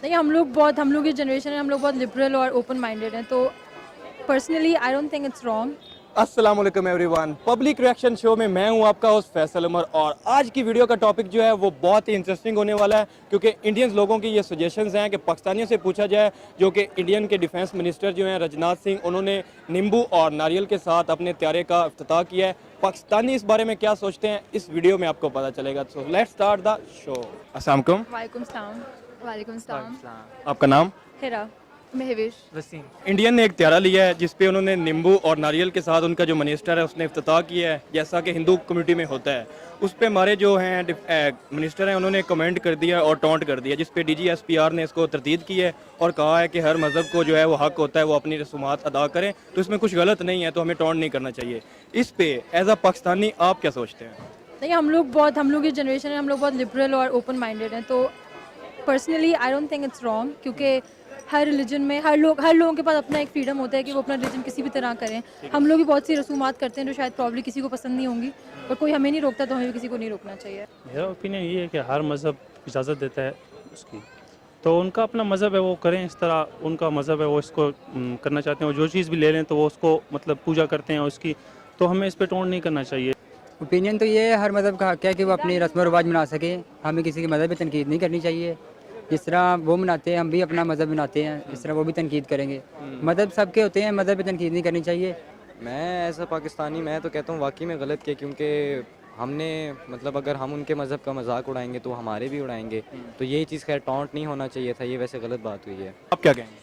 नहीं, हम लोग की जनरेशन है, हम लोग बहुत लिबरल और ओपन माइंडेड हैं, तो personally I don't think it's wrong. अस्सलाम वालेकुम एवरीवन। पब्लिक रिएक्शन शो में मैं हूं आपका होस्ट फैसल उमर और आज की वीडियो का टॉपिक जो है वो बहुत ही इंटरेस्टिंग होने वाला है क्योंकि इंडियंस लोगों की ये सजेशंस हैं कि पाकिस्तानियों से पूछा जाए जो कि इंडियन के डिफेंस मिनिस्टर जो हैं राजनाथ सिंह, उन्होंने नींबू और नारियल के साथ अपने त्यारे का इफ्तिताह किया है। पाकिस्तानी इस बारे में क्या सोचते हैं इस वीडियो में आपको पता चलेगा। So let's start the show. अस्सलाम वालेकुम। वालेकुम सलाम। वालेकुम सलाम। आपका नाम? हिरा। महविश। वसीम। इंडियन ने एक त्यारा लिया है जिसपे उन्होंने नींबू और नारियल के साथ उनका जो मिनिस्टर है उसने इफ्तिताह किया है, जैसा कि हिंदू कम्युनिटी में होता है। उस पे हमारे जो हैं मिनिस्टर हैं उन्होंने कमेंट कर दिया और टॉन्ट कर दिया, जिसपे DGSPR ने इसको तरदीद की है और कहा है कि हर मज़हब को जो है वो हक होता है वो अपनी रसूमात अदा करें, तो इसमें कुछ गलत नहीं है, तो हमें टॉन्ट नहीं करना चाहिए। इस पे एज अ पाकिस्तानी आप क्या सोचते हैं? नहीं, हम लोग की जनरेशन है, हम लोग बहुत लिबरल और ओपन माइंडेड हैं, तो personally I don't think it's wrong, क्योंकि हर रिलीजन में हर लोगों के पास अपना एक फ्रीडम होता है कि वो अपना रिलीजन किसी भी तरह करें। हम लोग भी बहुत सी रसूमात करते हैं जो शायद प्रॉब्ली किसी को पसंद नहीं होंगी, पर कोई हमें नहीं रोकता तो हमें भी किसी को नहीं रोकना चाहिए। मेरा ओपिनियन ये है कि हर मज़हब इजाज़त देता है उसकी, तो उनका अपना मज़हब है वो करें, इस तरह उनका मज़हब है वो इसको करना चाहते हैं, वो जो चीज़ भी ले लें तो वो उसको मतलब पूजा करते हैं उसकी, तो हमें इस पर टोन नहीं करना चाहिए। ओपिनियन तो ये है हर मज़हब का हक है कि वो अपनी रस्म व रिवाज मना सके। हमें किसी के मज़हब पे तनकीद नहीं करनी चाहिए। जिस तरह वो मनाते हैं हम भी अपना मज़हब मनाते हैं, इस तरह वो भी तनकीद करेंगे। मज़हब सबके होते हैं, मज़हब पे तनकीद नहीं करनी चाहिए। मैं ऐसा पाकिस्तानी मैं तो कहता हूँ वाकई में गलत किया, क्योंकि हमने मतलब अगर हम उनके मज़हब का मजाक उड़ाएंगे तो हमारे भी उड़ाएंगे, तो यही चीज़ खैर टॉन्ट नहीं होना चाहिए था, ये वैसे गलत बात हुई है। आप क्या कहेंगे?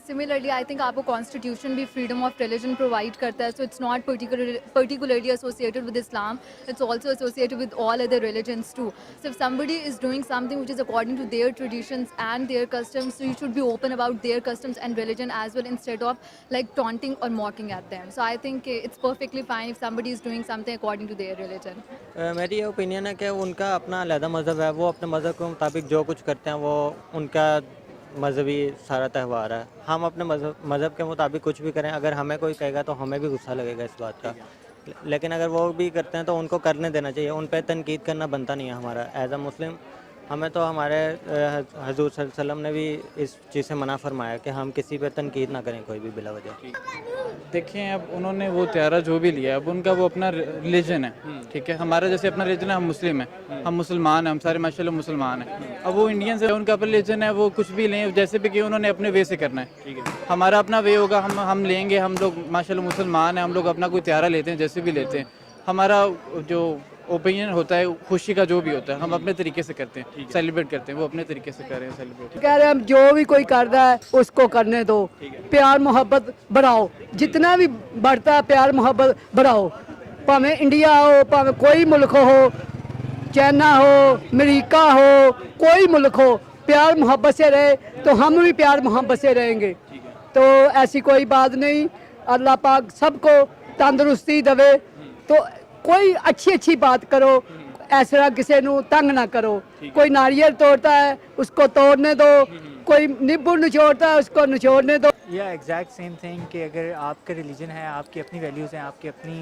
सिमिलरली आई थिंक आपको कॉन्स्टिट्यूशन भी फ्रीडम ऑफ रिलीजन प्रोवाइड करता है, so it's not particularly associated with Islam, it's also associated with all other religions too. So if somebody is doing something which is according to their traditions and their customs, so you should be open about their customs and religion as well, instead of like taunting और mocking at them. So I think it's perfectly fine if somebody is doing something according to their religion. मेरी ये opinion है कि उनका अपना अलग मज़हब है, वो अपने मज़हब के मुताबिक जो कुछ करते हैं वो उनका मजहबी सारा त्यौहार है। हम अपने मज़हब के मुताबिक कुछ भी करें, अगर हमें कोई कहेगा तो हमें भी गुस्सा लगेगा इस बात का, लेकिन अगर वो भी करते हैं तो उनको करने देना चाहिए, उन पर तनकीद करना बनता नहीं है हमारा एज अ मुस्लिम। हमें तो हमारे हजूर सल्लल्लाहु अलैहि वसल्लम ने भी इस चीज़ से मना फरमाया कि हम किसी पर तनकीद ना करें कोई भी बिला वजह। देखें, अब उन्होंने वो त्यारा जो भी लिया, अब उनका वो अपना रिलीजन है, ठीक है। हमारा जैसे अपना रिलीजन है, हम मुस्लिम हैं, हम मुसलमान हैं, हम सारे माशाल्लाह मुसलमान हैं। अब वो इंडियंस है, उनका अपना रिलीजन है, वो कुछ भी लें जैसे भी कि उन्होंने अपने वे से करना है, ठीक है। हमारा अपना वे होगा, हम लेंगे, हम लोग माशाल्लाह मुसलमान हैं, हम लोग अपना कोई त्यारा लेते हैं जैसे भी लेते हैं। हमारा जो ओपिनियन होता है खुशी का जो भी होता है हम अपने तरीके से करते हैं, सेलिब्रेट करते हैं, वो अपने तरीके से कर रहे हैं सेलिब्रेट। कह रहे हैं हम जो भी कोई कर रहा है उसको करने दो, प्यार मोहब्बत बढ़ाओ, जितना भी बढ़ता है प्यार मोहब्बत बढ़ाओ, भावें इंडिया हो, भावें कोई मुल्क हो, चाइना हो, अमेरिका हो, कोई मुल्क हो, प्यार मोहब्बत से रहे तो हम भी प्यार मोहब्बत से रहेंगे। तो ऐसी कोई बात नहीं, अल्लाह पाक सबको तंदुरुस्ती देवे, तो कोई अच्छी बात करो, ऐसा किसी को तंग ना करो। कोई नारियल तोड़ता है उसको तोड़ने दो, कोई नींबू निचोड़ता है उसको निचोड़ने दो। या एग्जैक्ट सेम थिंग कि अगर आपका रिलीजन है, आपकी अपनी वैल्यूज़ हैं, आपकी अपनी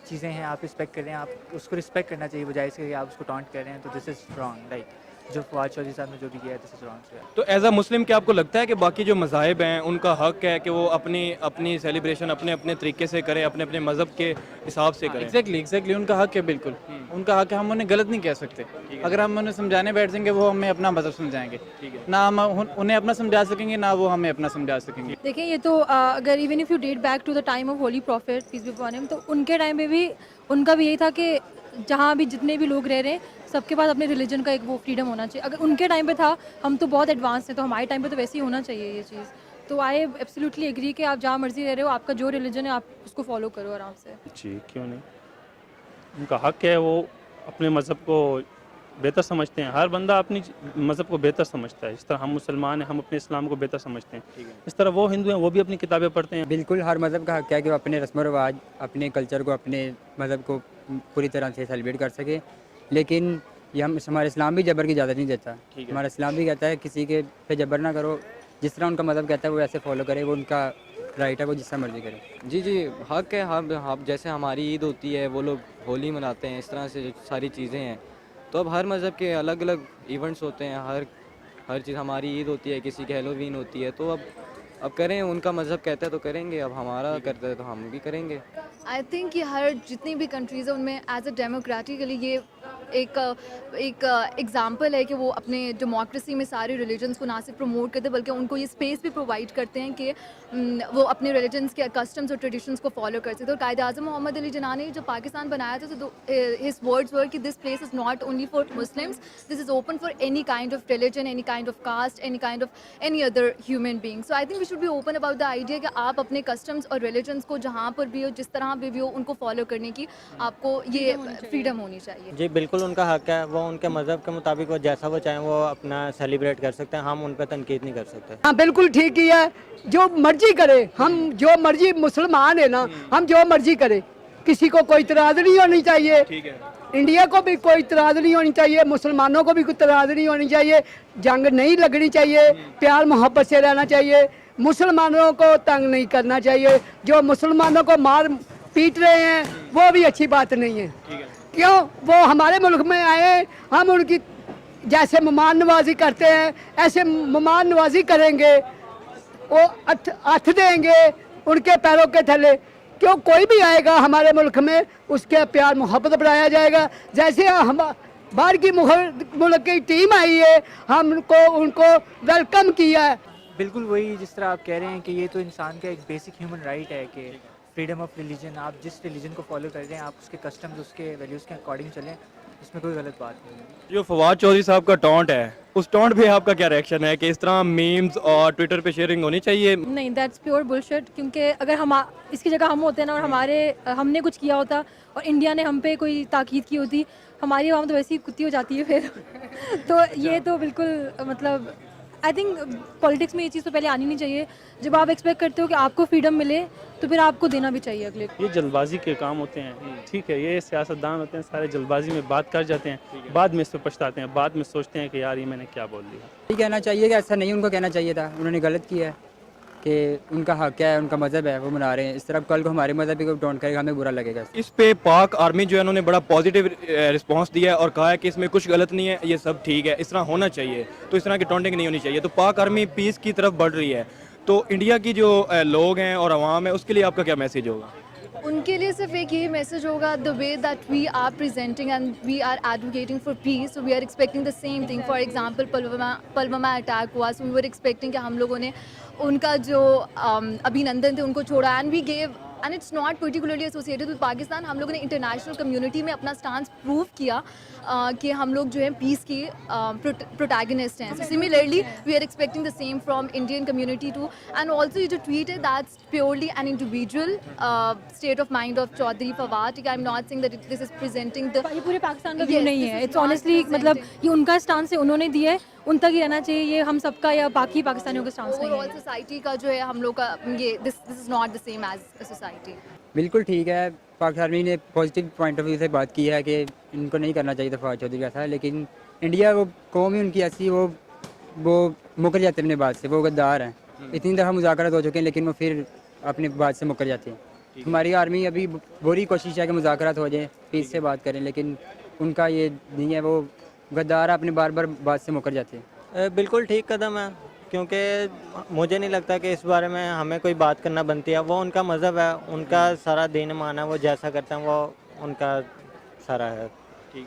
चीज़ें हैं, आप रिस्पेक्ट कर रहे हैं, आप उसको रिस्पेक्ट करना चाहिए बजाय इसके कि आप उसको टॉन्ट कर रहे हैं, तो दिस इज़ रॉन्ग। लाइक जो फवाद चौधरी साहब ने जो भी किया है, दिस इज़ रॉन्ग। तो एज अ मुस्लिम क्या आपको लगता है कि बाकी जो मज़ाहिब हैं उनका हक है कि वो अपनी सेलिब्रेशन अपने अपने तरीके से करें, अपने अपने मज़हब के हिसाब से करें? एग्जैक्टली उनका हक है, बिल्कुल उनका हक है, हम उन्हें गलत नहीं कह सकते। अगर हम उन्हें समझाने बैठ जाएंगे वो हमें अपना मज़हब समझाएंगे, ना हम उन्हें अपना समझा सकेंगे ना वो हमें अपना समझा सकेंगे। देखिए, ये तो अगर even if you date back to the time of holy prophet peace be upon him, तो उनके टाइम पे भी उनका भी यही था कि जहाँ भी जितने भी लोग रह रहे हैं सबके पास अपने रिलीजन का एक वो फ्रीडम होना चाहिए। अगर उनके टाइम पे था, हम तो बहुत एडवांस थे, तो हमारे टाइम पे तो वैसे ही होना चाहिए ये चीज़। तो आई एब्सोल्युटली एग्री कि आप जहाँ मर्जी रह रहे हो, आपका जो रिलीजन है आप उसको फॉलो करो आराम से। जी क्यों नहीं, उनका हक है, वो अपने मज़हब को बेहतर समझते हैं। हर बंदा अपनी मज़हब को बेहतर समझता है, जिस तरह हम मुसलमान हैं हम अपने इस्लाम को बेहतर समझते हैं, इस तरह वो हिंदू हैं वो भी अपनी किताबें पढ़ते हैं। बिल्कुल हर मज़हब का हक है कि वो अपने रस्म व रिवाज, अपने कल्चर को, अपने मज़हब को पूरी तरह से सेलिब्रेट कर सके। लेकिन ये हमारा इस्लाम भी जबर की इजाज़त नहीं देता। हमारा इस्लाम भी कहता है किसी के पे जबर ना करो, जिस तरह उनका मज़हब कहता है वो ऐसे फॉलो करे, वो उनका राइट है, वो जिस तरह मर्जी करे। जी हक है। हम जैसे हमारी ईद होती है, वो लोग होली मनाते हैं, इस तरह से जो सारी चीज़ें हैं, तो अब हर मज़हब के अलग अलग इवेंट्स होते हैं, हर हर चीज़ हमारी ईद होती है, किसी की हैलोवीन होती है, तो अब करें, उनका मज़हब कहता है तो करेंगे, अब हमारा करता है तो हम भी करेंगे। आई थिंक कि हर जितनी भी कंट्रीज़ है उनमें एज अ डेमोक्रेटिकली ये एक एग्जांपल है कि वो अपने डेमोक्रेसी में सारे रिलीजन्स को ना सिर्फ प्रमोट करते बल्कि उनको ये स्पेस भी प्रोवाइड करते हैं कि वो अपने रिलीजन्स के कस्टम्स और ट्रेडिशंस को फॉलो कर सकते हैं। और कायद आज़म मोहम्मद अली जिन्ना ने जब पाकिस्तान बनाया था तो हिज वर्ड्स वर कि this place is not only for Muslims, this is open for any kind of religion, any kind of caste, any kind of any other human being. So I think we should be open about the idea कि आप अपने customs और religions को जहाँ पर भी हो, जिस तरह भी हो, उनको फॉलो करने की आपको ये फ्रीडम होनी चाहिए। जी बिल्कुल उनका हक है, वो उनके मज़हब के मुताबिक वो जैसा वो चाहें वो अपना सेलिब्रेट कर सकते हैं, हम उन पर तनकीद नहीं कर सकते। हाँ बिल्कुल ठीक ही है, जो मर्जी करे, हम जो मर्जी मुसलमान है ना, हम जो मर्जी करे, किसी को कोई इतराज़ नहीं होनी चाहिए। ठीक है, इंडिया को भी कोई इतराज़ नहीं होनी चाहिए, मुसलमानों को भी कोई इतराज़ नहीं होनी चाहिए, जंग नहीं लगनी चाहिए, प्यार मोहब्बत से रहना चाहिए, मुसलमानों को तंग नहीं करना चाहिए। जो मुसलमानों को मार पीट रहे हैं वो भी अच्छी बात नहीं है। क्यों? वो हमारे मुल्क में आए, हम उनकी जैसे मेहमान नवाजी करते हैं ऐसे मेहमान नवाजी करेंगे, वो हथ देंगे उनके पैरों के थले। क्यों? कोई भी आएगा हमारे मुल्क में उसके प्यार मोहब्बत बढ़ाया जाएगा। जैसे हम बाहर की मुल्क की टीम आई है, हमको उनको वेलकम किया है। बिल्कुल वही जिस तरह आप कह रहे हैं कि ये तो इंसान का एक बेसिक ह्यूमन राइट है कि फ्रीडम ऑफ रिलीजन, आप जिस रिलीजन को फॉलो कर रहे हैं आप उसके कस्टम्स, उसके वैल्यूज़ के अकॉर्डिंग चलें, इसमें कोई गलत बात नहीं है। जो फवाद चौधरी साहब का टॉन्ट है, उस टॉन्ट पे आपका क्या रिएक्शन है कि इस तरह मीम्स और ट्विटर पे शेयरिंग होनी चाहिए? नहीं, दैट्स प्योर बुलशिट। क्योंकि अगर हम इसकी जगह हम होते ना और हमने कुछ किया होता और इंडिया ने हम पे कोई ताकीद की होती, हमारी आवाम तो वैसे ही कुत्ती हो जाती है फिर तो ये तो बिल्कुल मतलब आई थिंक पॉलिटिक्स में ये चीज़ तो पहले आनी नहीं चाहिए। जब आप एक्सपेक्ट करते हो कि आपको फ्रीडम मिले तो फिर आपको देना भी चाहिए अगले को। ये जल्दबाजी के काम होते हैं, ठीक है, ये सियासतदान होते हैं, सारे जल्दबाजी में बात कर जाते हैं, बाद में इस पर पछताते हैं, बाद में सोचते हैं कि यार ये मैंने क्या बोल दिया। ये कहना चाहिए कि ऐसा नहीं उनको कहना चाहिए था, उन्होंने गलत किया है कि उनका हक है, उनका मज़हब है, वो मना रहे हैं। इस तरह कल को हमारे मज़हब को टोंट करेगा, हमें बुरा लगेगा। इस पे पाक आर्मी जो है उन्होंने बड़ा पॉजिटिव रिस्पांस दिया है और कहा है कि इसमें कुछ गलत नहीं है, ये सब ठीक है, इस तरह होना चाहिए, तो इस तरह की टॉन्टिंग नहीं होनी चाहिए। तो पाक आर्मी पीस की तरफ बढ़ रही है, तो इंडिया की जो लोग हैं और आवाम है उसके लिए आपका क्या मैसेज होगा? उनके लिए सिर्फ एक ये मैसेज होगा, the way that we are presenting and we are advocating for peace, we are expecting the same thing. For example Pulwama attack हुआ, सो वी वर एक्सपेक्टिंग कि हम लोगों ने उनका जो अभिनंदन थे उनको छोड़ा, and we gave, and it's not particularly associated with Pakistan. हम लोगों ने इंटरनेशनल कम्युनिटी में अपना स्टांस प्रूव किया कि हम लोग जो है पीस की प्रोटैगनिस्ट हैं। So similarly we are expecting the same from Indian community too. And also ये जो ट्वीट है that's purely an individual state of mind of Chaudhry Fawad. I am not saying that this is presenting the, ये पूरे पाकिस्तान का view Yes, नहीं this है। is it's not honestly मतलब presenting. ये उनका स्टांस है, उन्होंने दिया है, उन तक ही रहना चाहिए। ये हम सबका या बाकी पाकिस्तानियों का स्टांस नहीं ओवरऑल है। सोसाइटी का जो है हम लोग का ये this is not the same as a society. बिल्कुल ठीक है, पाक आर्मी ने पॉजिटिव पॉइंट ऑफ व्यू से बात की है कि इनको नहीं करना चाहिए था फवाद चौधरी का था, लेकिन इंडिया वो कौम ही उनकी ऐसी वो मुकर जाते हैं अपने बात से, वो गद्दार हैं। इतनी दफ़ा मुज़ाकरात हो चुके हैं लेकिन वो फिर अपनी बात से मुकर जाते हैं। हमारी आर्मी अभी पूरी कोशिश है कि मुज़ाकरात हो जाए, पीस से बात करें, लेकिन उनका ये नहीं है, वो गद्दार अपने बार बार बात से मुकर जाते हैं। बिल्कुल ठीक कदम है, क्योंकि मुझे नहीं लगता कि इस बारे में हमें कोई बात करना बनती है। वो उनका मज़हब है, उनका सारा दीन मान है, वो जैसा करते हैं वो उनका सारा है,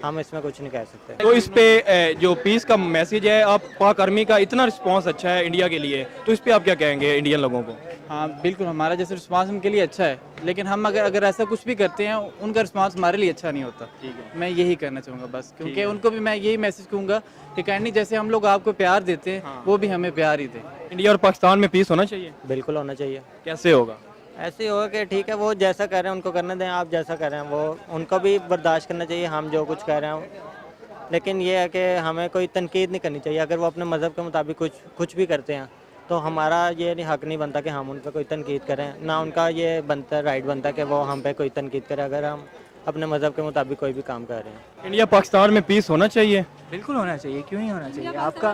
हम इसमें कुछ नहीं कह सकते। तो इस पे जो पीस का मैसेज है, आप पाक आर्मी का इतना रिस्पांस अच्छा है इंडिया के लिए, तो इस पे आप क्या कहेंगे इंडियन लोगों को? हाँ बिल्कुल, हमारा जैसे रिस्पांस उनके लिए अच्छा है, लेकिन हम अगर ऐसा कुछ भी करते हैं उनका रिस्पांस हमारे लिए अच्छा नहीं होता। ठीक है, मैं यही कहना चाहूँगा बस, क्योंकि उनको भी मैं यही मैसेज कहूँगा कि काइंडली जैसे हम लोग आपको प्यार देते हैं वो भी हमें प्यार ही दें। इंडिया और पाकिस्तान में पीस होना चाहिए? बिल्कुल होना चाहिए। कैसे होगा? ऐसे ही होगा कि ठीक है, वो जैसा कर रहे हैं उनको करने दें, आप जैसा कर रहे हैं वो उनको भी बर्दाश्त करना चाहिए, हम जो कुछ कह रहे हैं। लेकिन ये है कि हमें कोई तनकीद नहीं करनी चाहिए। अगर वो अपने मज़हब के मुताबिक कुछ भी करते हैं तो हमारा ये हक नहीं बनता कि हम उन पर कोई तनकीद करें, ना उनका ये बनता राइट बनता कि वो हम पे कोई तनकीद करें अगर हम अपने मज़हब के मुताबिक कोई भी काम कर रहे हैं। इंडिया पाकिस्तान में पीस होना चाहिए? बिल्कुल होना चाहिए, क्यों नहीं होना चाहिए? आपका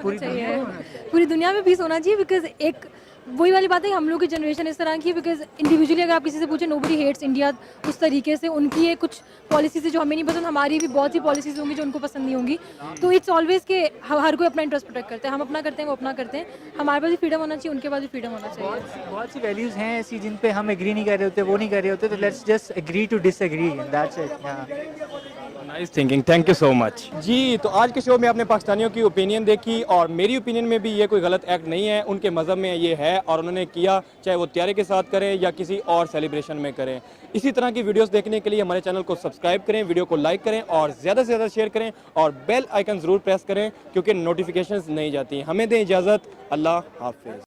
पूरी दुनिया में होना चाहिए, पूरी दुनिया में पीस होना चाहिए। बिकॉज एक वही वाली बात है, हम लोग की जनरेशन इस तरह की, बिकॉज इंडिविजुअली अगर आप किसी से पूछे नोबडी हेट्स इंडिया उस तरीके से, उनकी ये कुछ पॉलिसीज है जो हमें नहीं पसंद, हमारी भी बहुत सी पॉलिसीज होंगी जो उनको पसंद नहीं होंगी। तो इट्स ऑलवेज के हर कोई अपना इंटरेस्ट प्रोटेक्ट करते हैं, हम अपना करते हैं, वो अपना करते हैं। हमारे पास भी फ्रीडम होना चाहिए, उनके पास भी फ्रीडम होना चाहिए। बहुत सी वैल्यूज़ हैं ऐसी जिन पे हम एग्री नहीं कर रहे होते, वो नहीं कर रहे होते, तो let's just agree to disagree, that's it. Nice thinking, thank you so much ji. तो आज के शो में आपने पाकिस्तानियों की ओपिनियन देखी, और मेरी ओपिनियन में भी ये कोई गलत एक्ट नहीं है, उनके मज़हब में ये है और उन्होंने किया, चाहे वो त्यारे के साथ करें या किसी और सेलिब्रेशन में करें। इसी तरह की वीडियोस देखने के लिए हमारे चैनल को सब्सक्राइब करें, वीडियो को लाइक करें और ज़्यादा से ज़्यादा शेयर करें और बेल आइकन ज़रूर प्रेस करें क्योंकि नोटिफिकेशंस नहीं जाती। हमें दें इजाज़त, अल्लाह हाफिज़।